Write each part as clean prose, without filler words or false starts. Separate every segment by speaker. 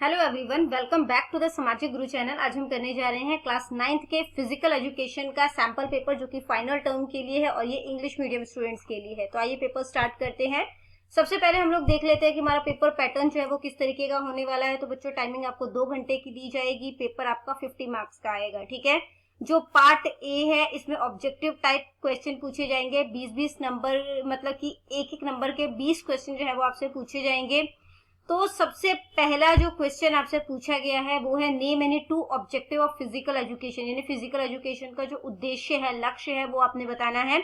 Speaker 1: Hello everyone, welcome back to the Samajik Guru channel. आज हम करने जा रहे हैं क्लास 9th के फिजिकल एजुकेशन का सैंपल पेपर, जो कि फाइनल टर्म के लिए है और ये इंग्लिश मीडियम स्टूडेंट्स के लिए है। तो आइए पेपर स्टार्ट करते हैं। सबसे पहले हम लोग देख लेते हैं कि हमारा पेपर पैटर्न जो है वो किस तरीके का होने वाला है। तो बच्चों, टाइमिंग आपको 2 घंटे की दी जाएगी। पेपर आपका 50 मार्क्स का आएगा, ठीक है। जो पार्ट ए है, इसमें ऑब्जेक्टिव टाइप क्वेश्चन पूछे जाएंगे। 20-20 नंबर, मतलब कि एक नंबर के 20 क्वेश्चन जो है वो आपसे पूछे जाएंगे। तो सबसे पहला जो क्वेश्चन आपसे पूछा गया है वो है name any 2 objective of physical education, यानी फिजिकल एजुकेशन का जो उद्देश्य है, लक्ष्य है, वो आपने बताना है।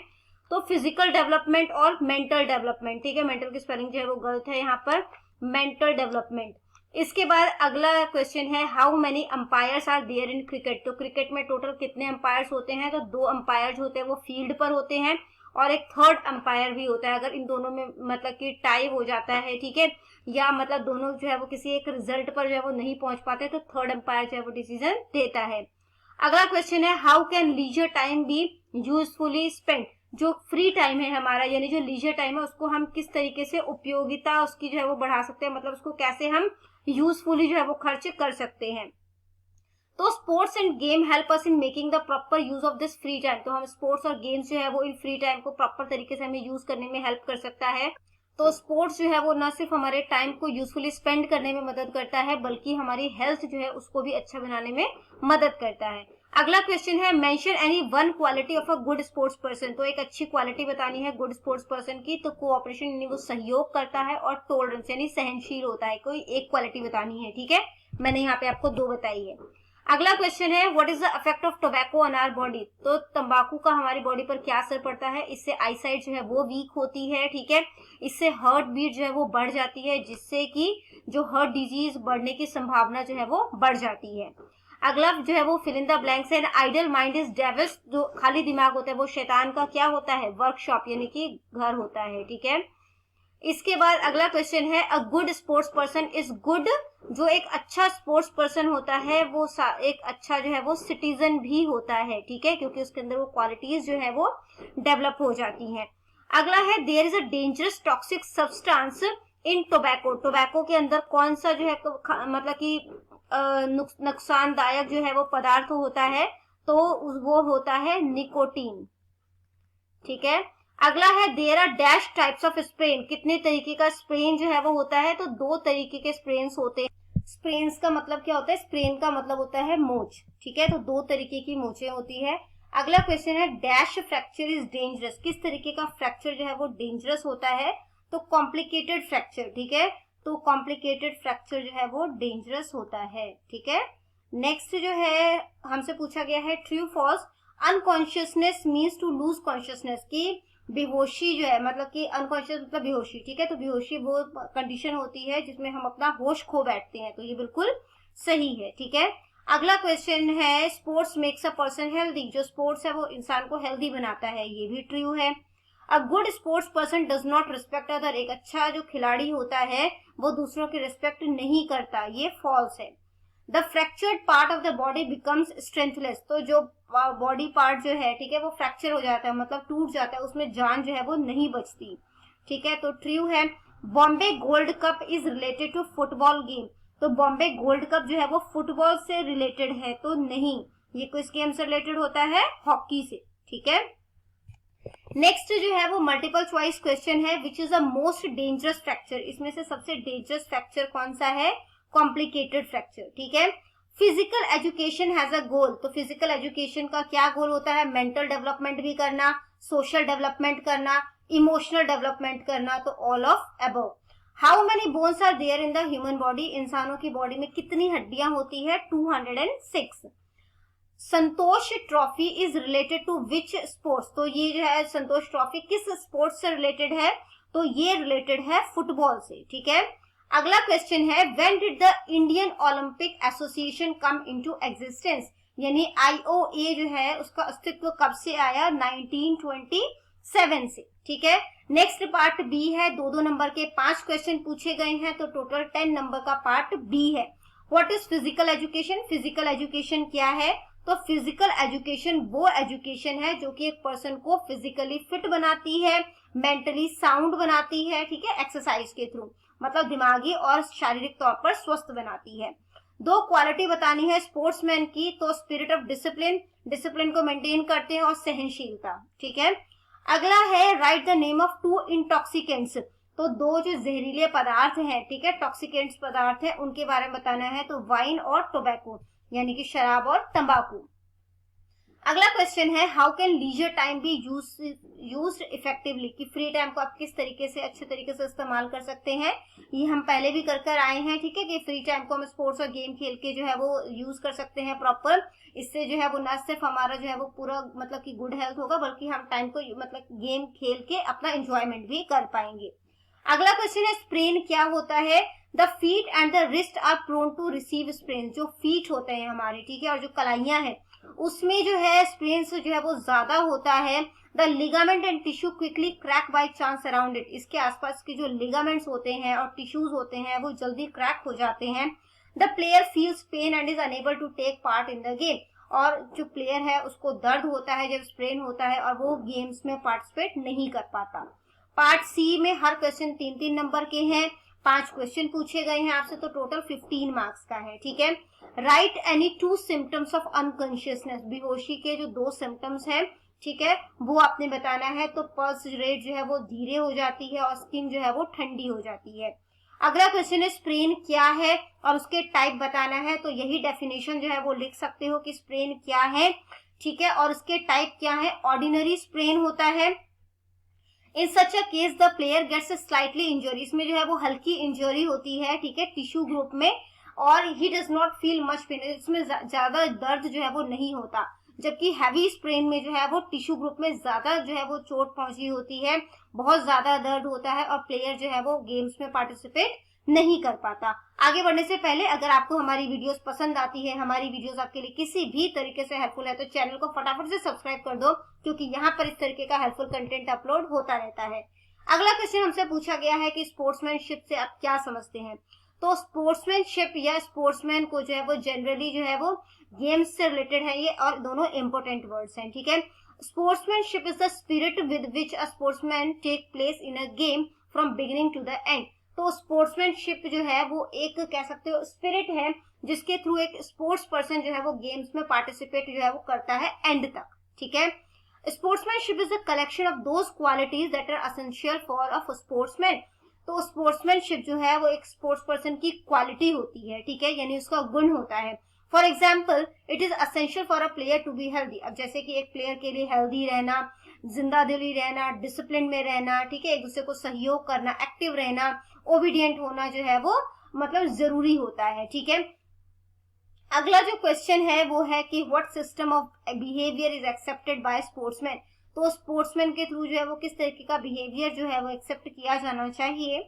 Speaker 1: तो फिजिकल डेवलपमेंट और मेंटल डेवलपमेंट, ठीक है। मेंटल की स्पेलिंग जो है वो गलत है यहाँ पर, मेंटल डेवलपमेंट। इसके बाद अगला क्वेश्चन है how many umpires are there in cricket. तो क्रिकेट में टोटल कितने अंपायर्स होते हैं? तो 2 अंपायर्स होते हैं, वो फील्ड पर होते हैं, और एक थर्ड अंपायर भी होता है। अगर इन दोनों में मतलब कि टाई हो जाता है, ठीक है, या मतलब दोनों जो है वो किसी एक रिजल्ट पर जो है वो नहीं पहुंच पाते, तो थर्ड अंपायर जो है वो डिसीजन देता है। अगला क्वेश्चन है how can leisure time be usefully spent. जो फ्री टाइम है हमारा, यानी जो लीजर टाइम है, उसको हम किस तरीके से उपयोगिता उसकी जो है वो बढ़ा सकते हैं, मतलब उसको कैसे हम यूजफुली जो है वो खर्च कर सकते हैं। तो sports end game help us in making the proper use of this free time. तो हम स्पोर्ट्स और गेम्स जो है वो इन फ्री टाइम को प्रॉपर तरीके से हमें यूज करने में हेल्प कर सकता है। तो स्पोर्ट्स जो है वो न सिर्फ हमारे टाइम को यूजफुली स्पेंड करने में मदद करता है, बल्कि हमारी हेल्थ जो है उसको भी अच्छा बनाने में मदद करता है। अगला क्वेश्चन है mention any 1 quality of a good sports person. तो एक अच्छी क्वालिटी बतानी है गुड स्पोर्ट्स पर्सन की। तो कोऑपरेशन, यानी वो सहयोग करता है, और टॉलरेंस यानी सहनशील होता है। कोई एक क्वालिटी बतानी है, ठीक है। मैंने यहाँ पे आपको 2 बताई है। अगला क्वेश्चन है what is the effect of tobacco on our body. तो तंबाकू का हमारी बॉडी पर क्या असर पड़ता है? इससे आईसाइट जो है वो वीक होती है, ठीक है। इससे हार्ट बीट जो है वो बढ़ जाती है, जिससे कि जो हार्ट डिजीज बढ़ने की संभावना जो है वो बढ़ जाती है। अगला जो है वो फिल इन द ब्लैंक्स है आइडल माइंड इज डेविल्स। जो खाली दिमाग होता है वो शैतान का क्या होता है? वर्कशॉप, यानी कि घर होता है, ठीक है। इसके बाद अगला क्वेश्चन है a good sports person is good. जो एक अच्छा स्पोर्ट्स पर्सन होता है वो एक अच्छा जो है वो सिटीजन भी होता है, ठीक है, क्योंकि उसके अंदर वो क्वालिटीज जो है वो डेवलप हो जाती हैं। अगला है there is a dangerous toxic substance in tobacco. Tobacco के अंदर कौन सा जो है मतलब कि नुकसानदायक जो है वो पदार्थ होता है? तो वो होता है निकोटीन, ठीक है। अगला है there are dash types of sprain. कितने तरीके का स्प्रेन जो है वो होता है? तो 2 तरीके के स्प्रेन्स होते हैं। स्प्रेन्स का मतलब क्या होता है? स्प्रेन का मतलब होता है मोच, ठीक है। तो 2 तरीके की मोचें होती है। अगला क्वेश्चन है डैश फ्रैक्चर इज डेंजरस। किस तरीके का फ्रैक्चर जो है वो डेंजरस होता है? तो कॉम्प्लिकेटेड फ्रैक्चर, ठीक है। तो कॉम्प्लिकेटेड फ्रैक्चर जो है वो डेंजरस होता है, ठीक है। नेक्स्ट जो है हमसे पूछा गया है true false. Unconsciousness means to lose consciousness. की बेहोशी जो है, मतलब कि अनकॉन्शियस मतलब बेहोशी, ठीक है। तो बेहोशी वो कंडीशन होती है जिसमें हम अपना होश खो बैठते हैं। तो ये बिल्कुल सही है, ठीक है। अगला क्वेश्चन है sports makes a person healthy. जो स्पोर्ट्स है वो इंसान को हेल्दी बनाता है, ये भी ट्रू है। A good sports person does not respect other. एक अच्छा जो खिलाड़ी होता है वो दूसरों की रिस्पेक्ट नहीं करता, ये फॉल्स है। The fractured part of the body becomes strengthless. तो जो बॉडी पार्ट जो है, ठीक है, वो फ्रैक्चर हो जाता है, मतलब टूट जाता है, उसमें जान जो है वो नहीं बचती, ठीक है। तो ट्रू है। Bombay gold cup is related to football game. तो बॉम्बे गोल्ड कप जो है वो फुटबॉल से रिलेटेड है, तो नहीं, ये किस गेम से रिलेटेड होता है? हॉकी से, ठीक है। नेक्स्ट जो है वो मल्टीपल चॉइस क्वेश्चन है which is the most dangerous fracture. इसमें से सबसे डेंजरस फ्रैक्चर कौन सा है? कॉम्प्लिकेटेड फ्रैक्चर, ठीक है। फिजिकल एजुकेशन हैज अ गोल। तो फिजिकल एजुकेशन का क्या गोल होता है? मेंटल डेवलपमेंट भी करना, सोशल डेवलपमेंट करना, इमोशनल डेवलपमेंट करना। तो all of above. How many bones are there in the human body. इंसानों की बॉडी में कितनी हड्डियां होती है? 206। Santosh trophy is related to which sports. तो ये जो है संतोष ट्रॉफी किस स्पोर्ट्स से रिलेटेड है? तो ये रिलेटेड है फुटबॉल से, ठीक है। अगला क्वेश्चन है when did the Indian Olympic association come into existence. यानी IOA जो है उसका अस्तित्व कब से आया? 1927 से, ठीक है। नेक्स्ट पार्ट बी है, 2-2 नंबर के 5 क्वेश्चन पूछे गए हैं, तो टोटल 10 नंबर का पार्ट बी है। What is physical education. Physical education क्या है? तो फिजिकल एजुकेशन वो एजुकेशन है जो कि एक पर्सन को फिजिकली फिट बनाती है, मेंटली साउंड बनाती है, ठीक है, एक्सरसाइज के थ्रू। मतलब दिमागी और शारीरिक तौर पर स्वस्थ बनाती है। 2 क्वालिटी बतानी है स्पोर्ट्समैन की, तो स्पिरिट ऑफ डिसिप्लिन, डिसिप्लिन को मेंटेन करते हैं, और सहनशीलता। ठीक है, अगला है right the name of 2 intoxicants, तो 2 जो जहरीले पदार्थ हैं, ठीक है, टॉक्सिकेंट्स पदार्थ हैं, उनके बारे में बताना है, तो वाइन और टोबैको, यानी कि शराब और तंबाकू। अगला क्वेश्चन है how can leisure time be used effectively, कि फ्री टाइम को आप किस तरीके से अच्छे तरीके से इस्तेमाल कर सकते हैं। ये हम पहले भी कर आए हैं, ठीक है, कि फ्री टाइम को हम स्पोर्ट्स और गेम खेल के जो है वो यूज कर सकते हैं प्रॉपर। इससे जो है वो न सिर्फ हमारा जो है वो पूरा मतलब कि गुड हेल्थ होगा, बल्कि हम टाइम को मतलब गेम खेल के अपना एंजॉयमेंट भी कर पाएंगे। अगला क्वेश्चन है स्प्रेन क्या होता है। The feet and the wrist are prone to receive sprain, जो फीट होते हैं हमारे, ठीक है, और जो कलाइयां हैं उसमें जो है स्प्रेन जो है वो ज्यादा होता है। The ligament and tissue quickly crack by chance around it, इसके आसपास के जो लिगामेंट्स होते हैं और टिश्यूज होते हैं वो जल्दी क्रैक हो जाते हैं। The player feels pain and is unable to take part in the game, और जो प्लेयर है उसको दर्द होता है जब स्प्रेन होता है और वो गेम्स में पार्टिसिपेट नहीं कर पाता। पार्ट सी में हर क्वेश्चन 3-3 नंबर के हैं, 5 क्वेश्चन पूछे गए हैं आपसे, तो टोटल 15 मार्क्स का है। ठीक है, right any 2 symptoms of unconsciousness, बेहोशी के जो 2 सिम्टम्स हैं, ठीक है, वो आपने बताना है। तो पल्स रेट जो है वो धीरे हो जाती है और स्किन जो है वो ठंडी हो जाती है। अगला क्वेश्चन है स्प्रेन क्या है और उसके टाइप बताना है, तो यही डेफिनेशन जो है वो लिख सकते हो कि स्प्रेन क्या है, ठीक है, और उसके टाइप क्या है। ऑर्डिनरी स्प्रेन होता है, in such a case the player gets slightly injury, इसमें जो है वो हल्की इंजरी होती है, ठीक है, टिश्यू ग्रुप में, और he does not feel much pain, इसमें ज्यादा दर्द जो है वो नहीं होता। जबकि हैवी स्प्रेन में जो है वो टिश्यू ग्रुप में ज्यादा जो है वो चोट पहुंची होती है, बहुत ज्यादा दर्द होता है और प्लेयर जो है वो गेम्स में पार्टिसिपेट नहीं कर पाता। आगे बढ़ने से पहले अगर आपको हमारी वीडियोस पसंद आती है, हमारी वीडियोस आपके लिए किसी भी तरीके से हेल्पफुल है, तो चैनल को फटाफट से सब्सक्राइब कर दो, क्योंकि यहाँ पर इस तरीके का हेल्पफुल कंटेंट अपलोड होता रहता है। अगला क्वेश्चन हमसे पूछा गया है कि स्पोर्ट्समैनशिप से आप क्या समझते हैं। तो स्पोर्ट्समैनशिप या स्पोर्ट्समैन को जो है वो जनरली जो है वो गेम्स से रिलेटेड है, ये और दोनों इंपॉर्टेंट वर्ड्स हैं। ठीक है, sportsmanship is the spirit with which a sportsman take place in a game from beginning to the end. तो स्पोर्ट्समैनशिप जो है वो एक कह सकते हो स्पिरिट है जिसके थ्रू एक स्पोर्ट्स पर्सन जो है वो गेम्स में पार्टिसिपेट जो है वो करता है एंड तक। ठीक है, sportsmanship is a collection of those qualities that are essential for a sportsman. तो स्पोर्ट्समैनशिप जो है वो एक स्पोर्ट्स पर्सन की क्वालिटी होती है, ठीक है, यानी उसका गुण होता है। For example it is essential for a player to be healthy. अब जैसे कि एक प्लेयर के लिए हेल्दी रहना, जिंदा दिली रहना, डिसिप्लिन में रहना, ठीक है, एक दूसरे को सहयोग करना, एक्टिव रहना, ओबीडियंट होना जो है वो मतलब जरूरी होता है। ठीक है, अगला जो क्वेश्चन है वो है कि what system of behaviour is accepted by sportsman. तो स्पोर्ट्समैन के थ्रू जो है वो किस तरीके का बिहेवियर जो है वो एक्सेप्ट किया जाना चाहिए।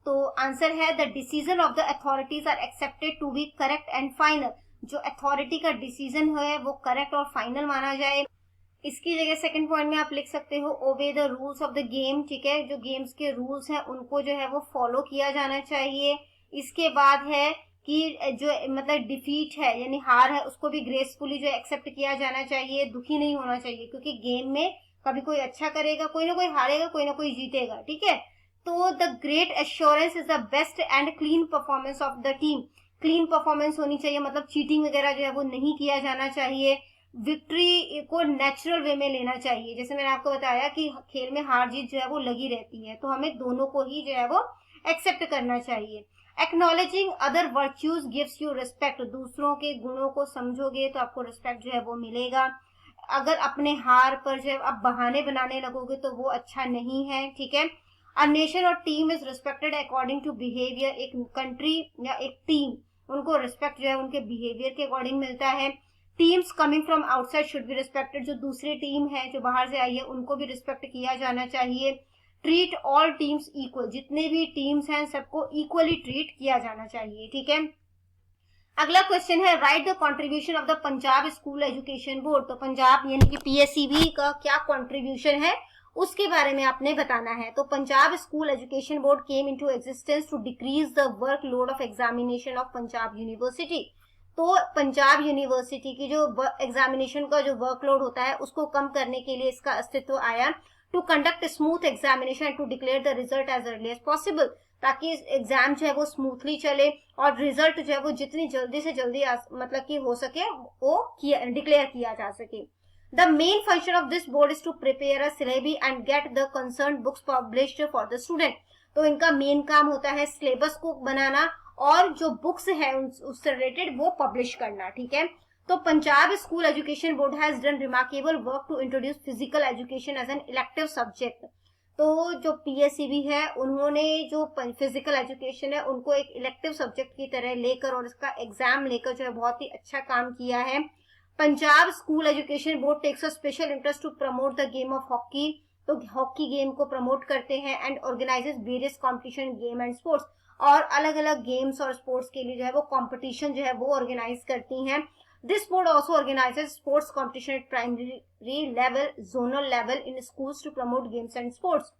Speaker 1: तो आंसर है the decision of the authorities are accepted to be correct and final. जो अथॉरिटी का डिसीजन है वो करेक्ट और फाइनल माना जाए। इसकी जगह सेकंड पॉइंट में आप लिख सकते हो obey the rules of the game. ठीक है, जो गेम्स के रूल्स हैं उनको जो है वो फॉलो किया जाना चाहिए। इसके बाद है कि जो मतलब डिफीट है यानी हार है उसको भी ग्रेसफुली जो एक्सेप्ट किया जाना चाहिए, दुखी नहीं होना चाहिए, क्योंकि गेम में कभी कोई अच्छा करेगा, कोई ना कोई हारेगा, कोई ना कोई जीतेगा। ठीक है, तो the great assurance is the best and clean performance of the team. Clean performance होनी चाहिए, मतलब चीटिंग वगैरह जो है वो नहीं किया जाना चाहिए। विक्ट्री को नेचुरल वे में लेना चाहिए। जैसे मैंने आपको बताया कि खेल में हार जीत जो है वो लगी रहती है, तो हमें दोनों को ही जो है वो एक्सेप्ट करना चाहिए। Acknowledging other virtues gives you respect. दूसरों के गुणों को समझोगे तो आपको रिस्पेक्ट जो है वो मिलेगा। अगर अपने हार पर जो है आप बहाने बनाने लगोगे तो वो अच्छा नहीं है। ठीक है, अ नेशन और team is respected according to behaviour. एक कंट्री या एक टीम उनको रिस्पेक्ट जो है उनके बिहेवियर के अकॉर्डिंग मिलता है। Teams coming from outside should be respected. जो दूसरी टीम है जो बाहर से आई है उनको भी रिस्पेक्ट किया जाना चाहिए। Treat all teams equal. जितने भी टीम्स हैं सबको इक्वली ट्रीट किया जाना चाहिए। ठीक है, अगला क्वेश्चन है right the contribution of the Punjab school education board. तो पंजाब यानी कि पीएसईबी का क्या कंट्रीब्यूशन है उसके बारे में आपने बताना है। तो Punjab school education board came into existence to decrease the workload of examination of Punjab university. तो पंजाब यूनिवर्सिटी की जो एग्जामिनेशन का जो वर्कलोड होता है उसको कम करने के लिए इसका अस्तित्व आया। To conduct smooth examination to declare the result as early as possible. ताकि एग्जाम जो है वो स्मूथली चले और रिजल्ट जो है वो जितनी जल्दी से जल्दी मतलब कि हो सके वो डिक्लेयर किया जा सके। The main function of this board is to prepare a syllabi and get the concerned books published for the student. तो इनका मेन काम होता है सिलेबस को बनाना और जो बुक्स है उससे रिलेटेड वो पब्लिश करना, ठीक है। तो Punjab school education board has done remarkable work to introduce physical education as an elective subject. तो जो पीएससीबी है उन्होंने जो फिजिकल एजुकेशन है उनको एक इलेक्टिव सब्जेक्ट की तरह लेकर और इसका एग्जाम लेकर जो है बहुत ही अच्छा काम किया है। Punjab school education board takes a special interest to promote the game of hockey. तो हॉकी गेम को प्रमोट करते हैं and organises various competition game and sports, और अलग अलग गेम्स और स्पोर्ट्स के लिए जो है वो कॉम्पिटिशन जो है वो ऑर्गेनाइज करती हैं। This board also organises sports competition at primary level, zonal level in schools to promote games and sports.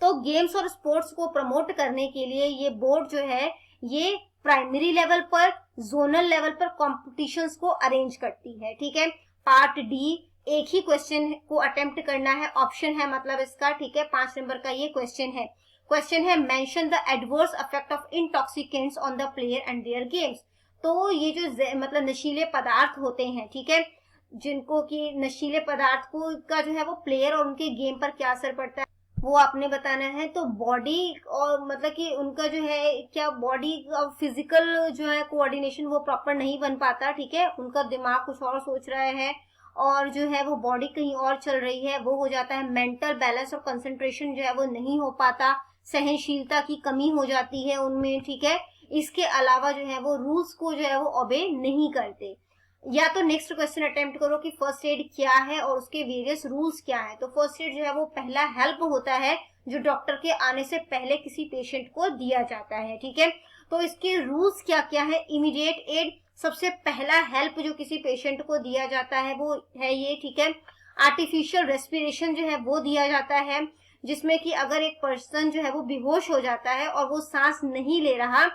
Speaker 1: तो गेम्स और स्पोर्ट्स को प्रमोट करने के लिए ये बोर्ड जो है ये प्राइमरी लेवल पर, जोनल लेवल पर कॉम्पिटिशन्स को अरेंज करती है, ठीक है। पार्ट डी, एक ही क्वेश्चन को अटेम्प्ट करना है, ऑप्शन है मतलब इसका, ठीक है। 5 नंबर का ये क्वेश्चन है mention the adverse effect of intoxicants on the player and their games. तो ये जो मतलब नशीले पदार्थ होते हैं, ठीक है, जिनको कि नशीले पदार्थ को का जो है वो प्लेयर और उनके गेम पर क्या असर पड़ता है वो आपने बताना है। तो बॉडी और मतलब कि उनका जो है क्या बॉडी और फिजिकल जो है कोऑर्डिनेशन वो प्रॉपर नहीं बन पाता, ठीक है। उनका दिमाग कुछ और सोच रहा है और जो है वो बॉडी कहीं और चल रही है, वो हो जाता है। मेंटल बैलेंस और कंसंट्रेशन जो है वो नहीं हो पाता, सहनशीलता की कमी हो जाती है उनमें, ठीक है। इसके अलावा जो है वो रूल्स को जो है वो ओबे नहीं करते। या तो नेक्स्ट क्वेश्चन अटेम्प्ट करो कि फर्स्ट एड क्या है और उसके वेरियस रूल्स क्या है। तो फर्स्ट एड जो है वो पहला हेल्प होता है जो डॉक्टर के आने से पहले किसी पेशेंट को दिया जाता है, ठीक है। तो इसके रूल्स क्या क्या है। इमीडिएट एड, सबसे पहला हेल्प जो किसी पेशेंट को दिया जाता है वो है ये, ठीक है। आर्टिफिशियल रेस्पिरेशन जो है वो दिया जाता है, जिसमें कि अगर एक पर्सन जो है वो बेहोश हो जाता है और वो सांस नहीं ले रहा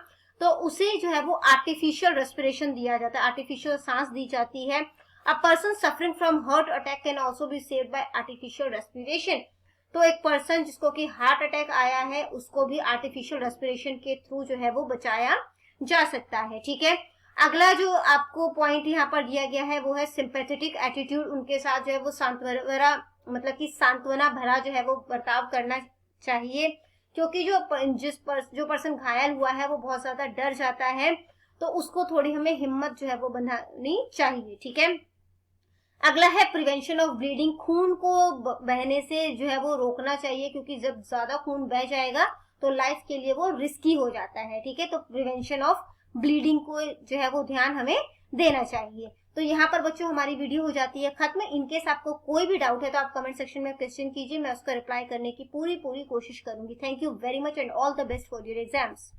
Speaker 1: तो उसे जो है वो आर्टिफिशियल रेस्पिरेशन दिया जाता है, आर्टिफिशियल सांस दी जाती है। A person suffering from heart attack can also be saved by artificial respiration. तो एक पर्सन जिसको कि हार्ट अटैक आया है उसको भी आर्टिफिशियल रेस्पिरेशन के थ्रू जो है वो बचाया जा सकता है, ठीक है। अगला जो आपको पॉइंट यहाँ पर दिया गया है वो है सिंपैथेटिक एटीट्यूड। उनके साथ जो है वो सांत्वना मतलब कि सांत्वना भरा जो है वो बर्ताव करना चाहिए, क्योंकि जो पर्सन घायल हुआ है वो बहुत ज्यादा डर जाता है, तो उसको थोड़ी हमें हिम्मत जो है वो बनानी चाहिए, ठीक है। अगला है प्रिवेंशन ऑफ ब्लीडिंग। खून को बहने से जो है वो रोकना चाहिए, क्योंकि जब ज्यादा खून बह जाएगा तो लाइफ के लिए वो रिस्की हो जाता है, ठीक है। तो प्रिवेंशन ऑफ ब्लीडिंग को जो है वो ध्यान हमें देना चाहिए। तो यहाँ पर बच्चों हमारी वीडियो हो जाती है खत्म। इनकेस आपको कोई भी डाउट है तो आप कमेंट सेक्शन में क्वेश्चन कीजिए, मैं उसका रिप्लाई करने की पूरी कोशिश करूंगी। Thank you very much and all the best for your exams.